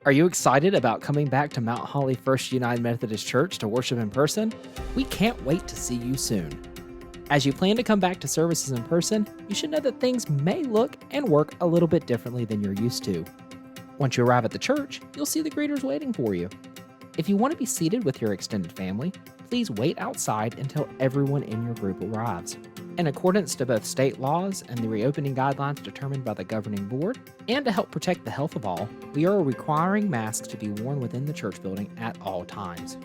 Are you excited about coming back to Mount Holly First United Methodist Church to worship in person? We can't wait to see you soon. As you plan to come back to services in person, you should know that things may look and work a little bit differently than you're used to. Once you arrive at the church, you'll see the greeters waiting for you. If you want to be seated with your extended family, please wait outside until everyone in your group arrives. In accordance to both state laws and the reopening guidelines determined by the governing board, and to help protect the health of all, we are requiring masks to be worn within the church building at all times.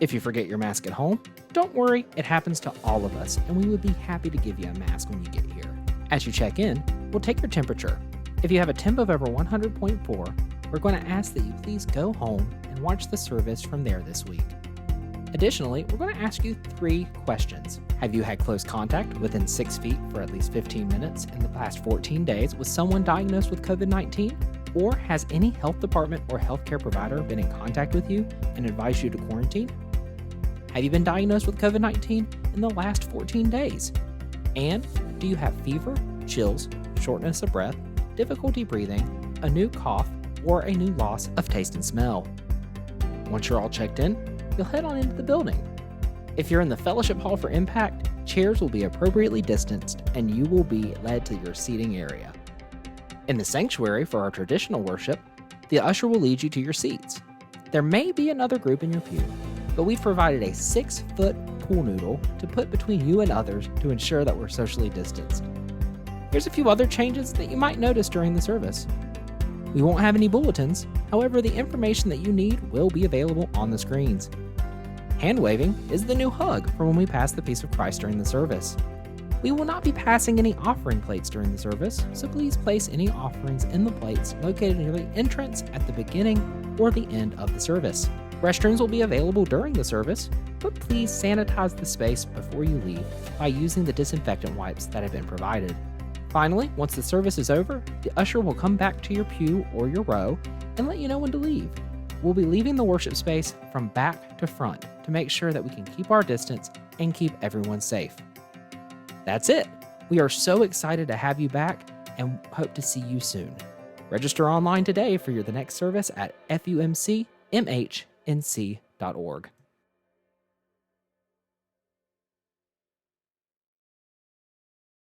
If you forget your mask at home, don't worry, it happens to all of us, and we would be happy to give you a mask when you get here. As you check in, we'll take your temperature. If you have a temp of over 100.4, we're going to ask that you please go home and watch the service from there this week. Additionally, we're going to ask you 3 questions. Have you had close contact within 6 feet for at least 15 minutes in the past 14 days with someone diagnosed with COVID-19? Or has any health department or healthcare provider been in contact with you and advised you to quarantine? Have you been diagnosed with COVID-19 in the last 14 days? And do you have fever, chills, shortness of breath, difficulty breathing, a new cough, or a new loss of taste and smell? Once you're all checked in, you'll head on into the building. If you're in the fellowship hall for impact, chairs will be appropriately distanced and you will be led to your seating area. In the sanctuary for our traditional worship, the usher will lead you to your seats. There may be another group in your pew, but we've provided a 6-foot pool noodle to put between you and others to ensure that we're socially distanced. Here's a few other changes that you might notice during the service. We won't have any bulletins, however, the information that you need will be available on the screens. Hand waving is the new hug for when we pass the peace of Christ during the service. We will not be passing any offering plates during the service, so please place any offerings in the plates located near the entrance at the beginning or the end of the service. Restrooms will be available during the service, but please sanitize the space before you leave by using the disinfectant wipes that have been provided. Finally, once the service is over, the usher will come back to your pew or your row and let you know when to leave. We'll be leaving the worship space from back to front to make sure that we can keep our distance and keep everyone safe. That's it. We are so excited to have you back and hope to see you soon. Register online today for the next service at fumcmhnc.org.